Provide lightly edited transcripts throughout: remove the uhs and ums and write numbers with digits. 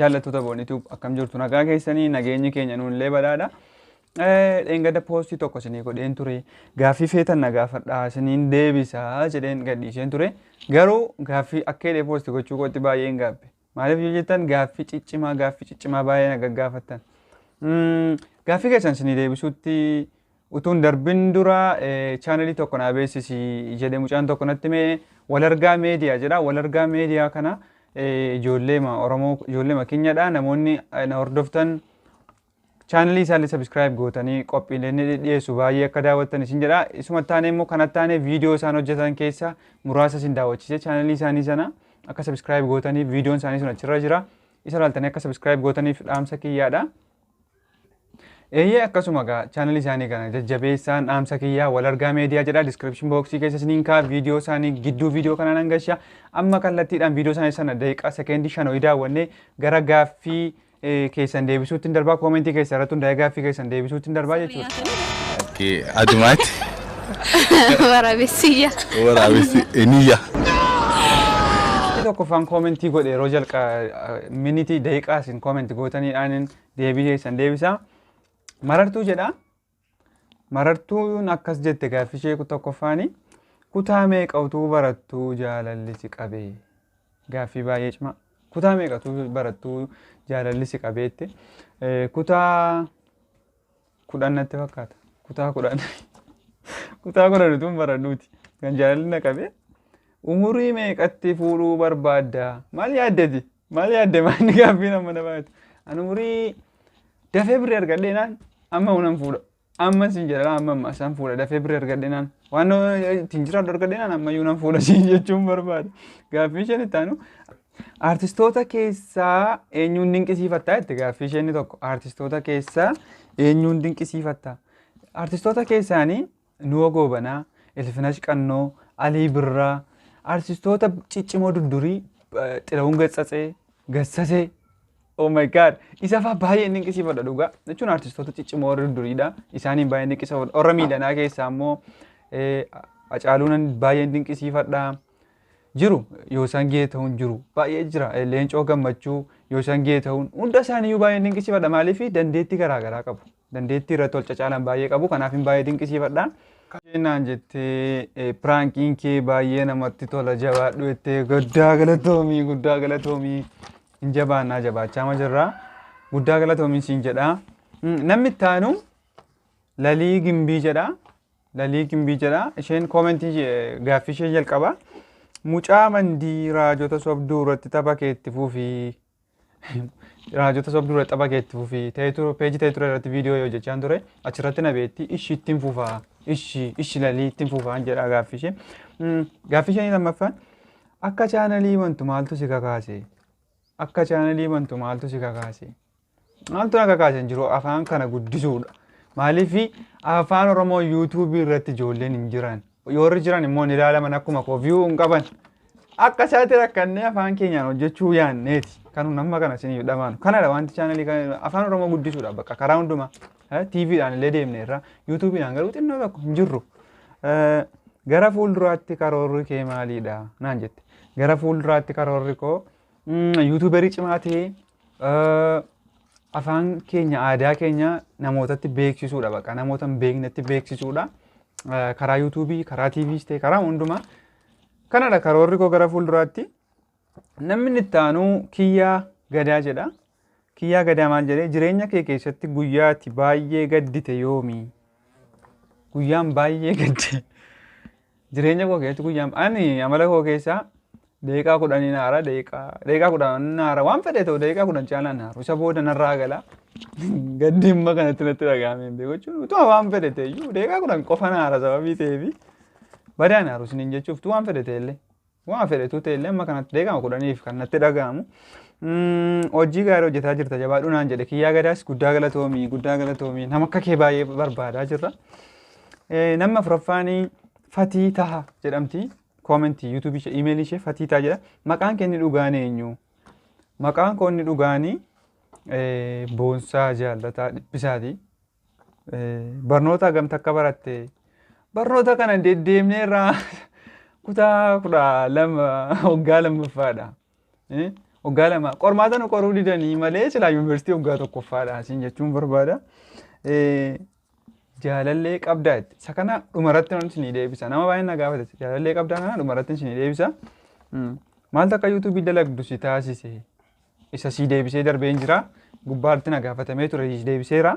jaallattoota boonitu akkam jirtu nagaa keessanii nageenyi keenya nuunillee badhaadha. Dhengada poostii tokko isinii godheen ture. Gaaffii feetan na gaafadhaa isiniin deebisaa jedheen gadhiiseen ture. Garuu gaaffii akka hidhee poostii gochuu kootti baay'een gaabbe. Maaliif yoo jettan gaaffii ciccimaa baay'ee na gaggaafattan. Gaaffii keessan isinii deebisuutti utuun darbin dura chaanalii tokko naa beeksisi jedhee mucaan tokko natti mee WALARGA meediyaa jedha. WALARGA meediyaa kana ijoolleema Oromoo ijoolleema keenyadha. Namoonni na hordoftan chaanalii isaanii subscribe gootanii qophiilee ni dhiyeessu baay'ee akka daawwattan isin jedha. Isuma taane immoo kanatti taane viidiyoo isaan hojjetan keessa muraasa isin daawwachiise chaanalii isaanii sana akka subscribe gootanii viidiyoon isaanii sun achirra jira. Isa ilaaltanii akka subscribe gootaniif dhaamsa kiyyaadha. Akkasuma chaanalii isaanii kana jajjabeessaan dhaamsa kiyyaa WALARGA meediyaa jedha. Description boxii keessa isiniin kaa viidiyoo isaanii gidduu viidiyoo kanaan hangasha. Amma kallattiidhaan viidiyoo isaanii sana daqiiqaa sekeendii 5 daawwannee gara gaaffii keessan deebisuutti hin darbaa. Koomentii keessa irratti hundaa'ee gaaffii keessan deebisuutti hin darbaa jechuudha. Adumaatti. Waraabessiyya. Waraabessi eniyya. Tokkoffaan koomentii godhe yeroo minitii daqiiqaa isin koomentii gootaniidhaan deebii keessan deebisa. Marartuu jedha. Marartuun akkas jette gaaffii ishee tokkoffaani. Kutaa meeqatu barattuu jaalallisi qabee? Gaaffii baay'ee cimaa. Kutaa meeqatu barattuu jaalallisi qabeette? Kutaa 10 natti fakkaata. Kutaa 10. Kutaa 10 tun baradhuuti. Kan jaalalli qabee. Umurii meeqatti fuudhuu barbaadda? Maal yaaddeti? Maal yaadde maanni gaaffii nama baay'atu? Ani umurii dafee birrii argadheenaan amma unan fuudha. Amma sin jedha amma san fuudha dafee birrii argadheenaan. Waan ittiin jiraadhu argadheenaan amma unan fuudha siin jechuun barbaada. Gaaffii isheen itti aanu. Artistoota keessaa eenyuun dinqisiifattaa jette gaaffii isheen tokko. Artistoota keessaa eenyuun dinqisiifattaa? Artistoota keessaanii Nuwo Goobanaa, Ilfinash Qannoo, Alii Birraa, artistoota ciccimoo durdurii Xilawuun Gassasee. Oh my god, isa fa'aa baay'ee dinqisiifadha dhugaa. Jechuun artistoota ciccimoo durduriidha. Isaaniin baay'ee dinqisiifadha. Warra miidhanaa keessaa immoo Hacaaluun baay'ee dinqisiifadha. Jiru yoo isaan Geetahuun jiru baay'ee jira. Leencoo Gammachuu yoo isaan Geetahuun hunda isaaniiyyuu baay'ee dinqisiifadha. Maaliif dandeettii garaagaraa qabu. Dandeettii irratti wal cacaalan baay'ee qabu. Kanaaf baay'ee dinqisiifadha. Naan jettee piraankiin kee baay'ee namatti tola jabaadhu jettee guddaa galatoomii hin jabaannaa jabaachaa jirra. Guddaa galatoomii siin jedha. Namni itti aanu Lalii Gimbii jedha. Lalii Gimbii jedha. Isheen koomentii gaaffii ishee jalqaba. Mucaa mandii raajota sobduu irratti tapha keetti fuufii. Raajota sobduu irratti tapha keetti fuufii. Peejii ta'e ture irratti viidiyoo yoo jechaan ture. Achirratti na beetti ishii ittiin fuufaa. Ishi Lalii ittiin fuufaa jedha gaaffii ishee. Gaaffii ishee lammaffaan akka chaanalii wantu maaltu si kakaase? Akka chaanalii wantu maaltu si kakaase? Maaltu na kakaase jiru afaan kana guddisuudha. Maaliif afaan Oromoo YouTube irratti ijoolleen hin jiran. Yoo irra jiran immoo ni ilaalaman akkuma koo view hin qaban. Akka isaatti rakkannee afaan keenyaan hojjechuu yaanneeti. Kan nama kana isin dhamaanu. Kanadha wanti chaanalii afaan Oromoo guddisuudha bakka karaa hundumaa. TVdhaan illee deemneerra. YouTube'dhaan garuu xinnoo tokko hin jirru. Gara fuulduraatti karoorri kee maalidha? Naan jette. Gara fuulduraatti karoorri koo YouTuberii cimaa ta'ee afaan keenya aadaa keenya namootatti beeksisuudha bakka namoota hin beeknetti beeksisuudha. Karaa YouTube'ii, karaa TV's ta'e karaa hundumaa. Kanadha karoorri koo gara fuulduraatti. Namni itti aanu Kiyyaa Gadaa jedha. Kiyyaa Gadaa maal jedhee jireenya kee keessatti guyyaatti baay'ee gaddite yoomi? Guyyaan baay'ee gadde. Jireenya koo keessatti guyyaan ani amala koo keessaa daqiiqaa 10 naara daqiiqaa 10 naara waan fedhe ta'u daqiiqaa 10 caalaa naaru isa booda narraa gala. Gaddi immoo kanatti natti dhagahame hin beeku jechuun utuma waan fedhe ta'eyyuu daqiiqaa 10 qofa naara sababii ta'eefi badaa naaru isiniin jechuuf tu waan fedhe ta'ellee waan fedhetu ta'ellee amma kanatti daqiiqaa 10 kan natti dhagahamu. Hojii gaarii hojjetaa jirta jabaadhu naan jedhe Kiyyaa Gadaas guddaa galatoomii nama akka kee baay'ee barbaadaa jirra. Nama afuraffaanii Fatii Taha jedhamti. Koomentii YouTube ishee emailii ishee Fatii Taha jedha. Maqaan kee inni dhugaan eenyu? Maqaan koo inni dhugaanii Boonsaa Jaallataa Dhibbisaati. Barnoota hagamta akka baratte? Barnoota kana deddeemneerraa kutaa 12 waggaa lammaffaadha. waggaa lama qormaata nu qoruu didanii malee silaa yuunivarsiitii waggaa tokkoffaadha isin jechuun barbaada. Jaalallee qabdaa itti isa kana dhumarratti namni isin deebisa nama baay'een na gaafate jaalallee qabdaa kana dhumarratti isin deebisa. Maal takka yuutuubii dalagdu si taasise isa si deebisee darbeen jira gubbaatti na gaafatamee ture deebiseera.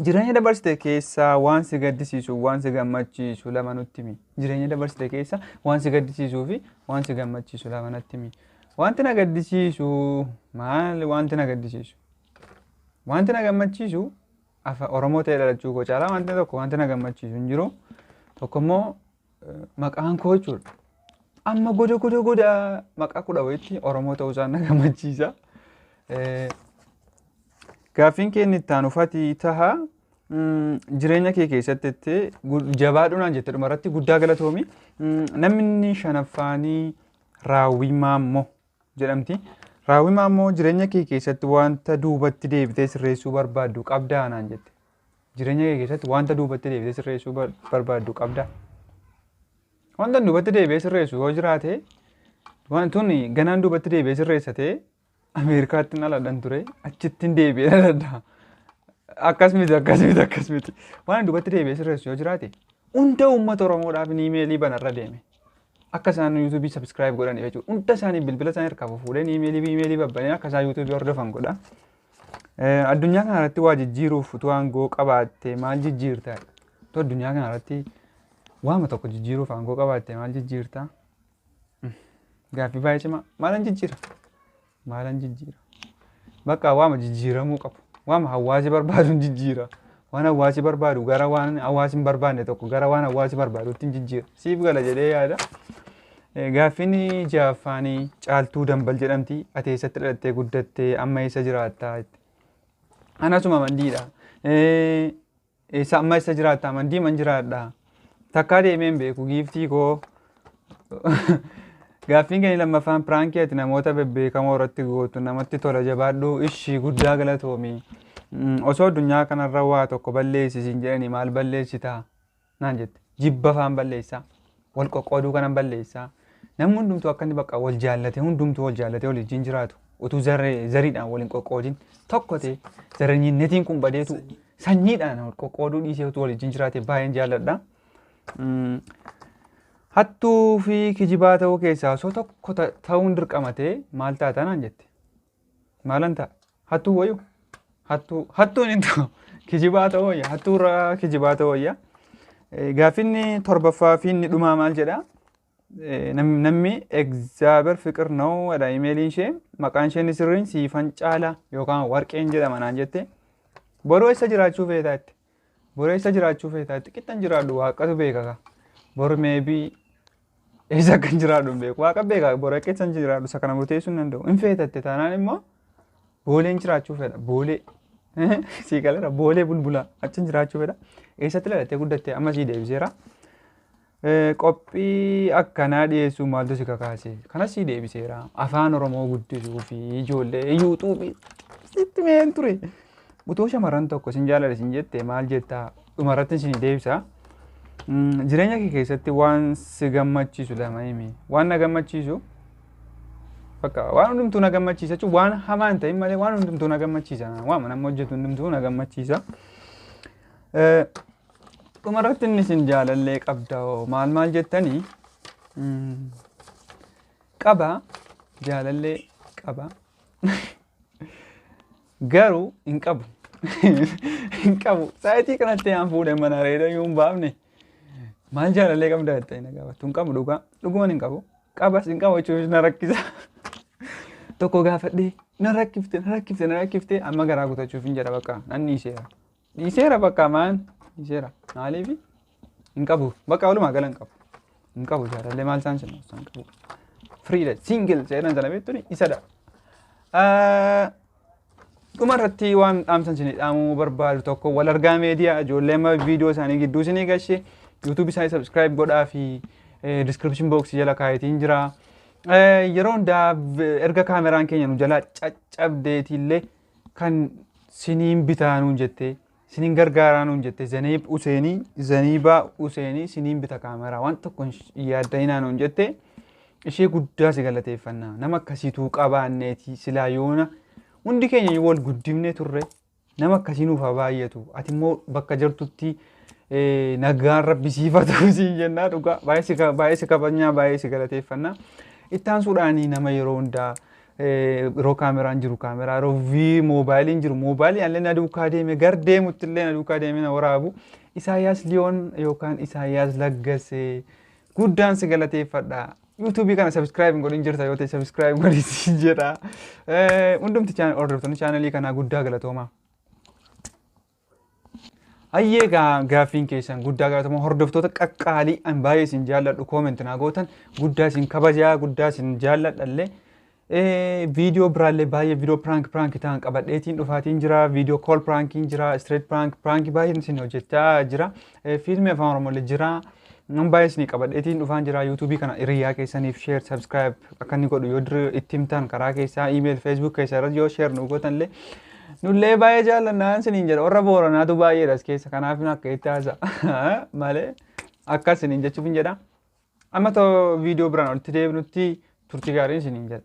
Jireenya dabarsite keessa waan si gaddisiisu waan si gammachiisu lama nutti himi. Jireenya dabarsite keessa waan si gaddisiisuu fi waan si gammachiisu lama nutti himi. Wanti na gaddisiisu maal wanti na gaddisiisu? Wanti na gammachiisu Oromoo ta'ee dhalachuu koo caalaa wanti tokko wanti na gammachiisu hin jiru. Tokko immoo maqaan koo jechuudha. Amma goda maqaa kudha wayitti Oromoo ta'uu isaan na gammachiisa. Gaaffiin kee inni itti aanuufati taha jireenya kee keessatti jabaadhuunaan jette dhumarratti guddaa galatoomi. Namni shanaffaanii Raawwii Maammoo jedhamti. Raawwii Maammoo jireenya kee keessatti wanta duubatti deebitee sirreessuu barbaaddu qabdaa naan jette. Jireenya kee keessatti wanta duubatti deebitee sirreessuu barbaaddu qabdaa. Wanta duubatti deebi'ee sirreessu yoo jiraate wantoonni ganaan duubatti deebi'ee sirreessatee Ameerikaatti naladhan ture achittiin deebi'ee naladha. Akkasumiti. Waan duubatti deebi'ee sirreessu yoo jiraate hunda uummata Oromoodhaaf iimeelii banarra deeme. Akka isaan yuutuubii sabskiraayib godhan jechuudha. Hunda isaanii bilbila isaanii harkaa fuudheen iimeelii babbanee akka isaan yuutuubii hordofan godha. Addunyaa kanarratti waa jijjiiruuf utuu aangoo qabaatte maal jijjiirta? Addunyaa kanarratti waama tokko jijjiiruuf aangoo qabaatte maal jijjiirta? Gaaffii baay'ee cimaa maalan jijjiira? Bakka waama jijjiiramuu qabu. Waama hawaasi barbaadu jijjiira. Waan hawaasi barbaadu gara waan hawaasi hin barbaanne tokko gara waan hawaasi barbaadutti jijjiira. Siif gala jedhee yaada. Gaaffiin ja'affaanii Caaltuu Dambal jedhamti. Ati eessatti dhalattee guddattee amma eessa jiraattaa? Anasuma mandiidha. Amma eessa jiraattaa? Mandii man jiraadha. Takkaa deemeen beeku giiftii koo. Gaaffiin keenya lammaffaan piraankii ati namoota bebbeekamoo irratti gootu namatti tola jabaadhu ishii guddaa galatoomi. Osoo addunyaa kanarra waa tokko balleessisin jedhanii maal balleessitaa? Naan jette. Jibba afaan balleessaa. Wal qoqqooduu kanan balleessaa. Namni hundumtuu akka inni bakka wal jaallate hundumtuu wal jaallatee waliin jiraatu. Utuu zariidhaan waliin qoqqoodin tokko ta'e zareenyinetiin kun badeetu sanyiidhaan wal qoqqooduu dhiisee utuu waliin jiraate baay'een jaalladha. Hattuu fi kijibaa ta'uu keessaa osoo tokko ta'uun dirqamatee maal taata naan jette? Maalan ta'a? Hattuu wayyu? Hattuun hin ta'u kijibaa ta'uu wayya. Hattuurraa kijibaa ta'uu wayya. Gaaffiin torbaffaa fi inni dhumaa maal jedhaa? Namni egzaaber fiqir na'uu dha imeeliin ishee maqaan isheen sirriin siifan caala yookaan warqeen jedhama naan jette. Boroo eessa jiraachuu feetaatti? Boroo eessa jiraachuu feetaatti? Qixxan jiraadhu waaqatu beeka. Boru meebii eessa kan jiraadhu beeku waaqa beeka boru keessan jiraadhu isa kana murteessuu hin danda'u. Hin feetatte taanaan immoo booleen jiraachuu fedha. Boolee sii galera boolee bulbula achin jiraachuu fedha. Eessatti dhalattee guddattee amma sii deebiseera. Qophii akkanaa dhiyeessuu maaltu si kakaase? Kanas sii deebiseera. Afaan Oromoo guddisuu fi ijoollee yuutuubii sitti meen ture. Utoo shamarran tokko sin jaalala sin jette maal jettaa? Dhumarratti sin deebisa. Jireenya kee keessatti waan si gammachiisu lama himi. Waan na gammachiisu bakka waan hundumtuu na gammachiisa jechuun waan hamaa hin ta'in malee waan hundumtuu na gammachiisa. Waan nama hojjetu hundumtuu na gammachiisa. Dhumarratti inni sin jaalallee qabda maal jettanii qaba jaalallee qaba garuu hin qabu. Hin qabu. Saayitii kanatti aan fuudhee mana reeda yoo hin baafne. Maal jaalallee qabda jettee na gaafatu hin qabu dhugumaan hin qabu qabas hin qabu jechuun na rakkisa. Tokko gaafadhee na rakkifte amma garaa guutachuuf hin jedha bakka nan dhiiseera bakka maan dhiiseera maaliif hin qabu bakka walumaa gala hin qabu jaalallee maal isaan sinna hin qabu friidha single jedhan sana beektuuni isadha. Dhumarratti waan dhaamsan sinii dhaamuu barbaadu tokko WALARGA meediyaa ijoollee amma viidiyoo isaanii gidduu sinii gashee YouTube isaanii subscribe godhaa fi description box jala kaayetiin jira. Yeroo hundaa erga kaameraan keenya nu jala caccabdeetillee kan siniin bitaa nuun jette siniin gargaaraa nuun jette Zaniibaa Useenii siniin bita kaameraa waan tokko yaaddainaa nuun jette ishee guddaa si galateeffannaa. Nama akkasiituu qabaanneeti silaa yoona hundi keenya wal guddifnee turre nama akkasii nuuf haa baay'atu. Ati immoo bakka jirtutti nagaan rabbi siifatu siin jennaa dhugaa baay'ee si kabajnaa baay'ee si galateeffannaa. Ittaan suudhaanii nama yeroo hundaa yeroo kaameraan jiru kaameraa yeroo moobaayiliin jiru moobaayilii allee na duukaa deeme gar deemutti illee na duukaa deeme na waraabu Isaayyaas Liyoon yookaan Isaayyaas Laggasee guddaan si galateeffadha. YouTube kana subscribe godhin jirta yoo ta'e subscribe godhisi jedha. Hundumti hordoftoonni channelii kana guddaa galatooma. Ayyee gaaffiin keessan guddaa galatooma. Hordoftoota qaqqaalii an baay'ee isin jaalladhu comment naa gootan guddaa isin kabajaa guddaa isin jaalladhallee. Video biraallee baay'ee video prank ta'an qabadheetiin dhufaatiin jira. Video call prankiin jira. Straight prank baay'een isin hojjechaa jira. Fiilmii afaan Oromoolee jira. Nan baay'ee isin qabadheetiin dhufaan jira. YouTube kana hiriyaa keessaniif share subscribe akka inni godhu yoo itti himtan karaa keessaa email Facebook keessa irratti yoo share nu gootanillee nullee baay'ee jaallannaan isiniin jedha. Warra Booranaatu baay'eedha as keessa kanaaf akka itti haasa'a malee akka isiniin jechuuf hin jedha. Amma ta'u video biraan olitti deebinutti turtii gaariin isiniin jedha.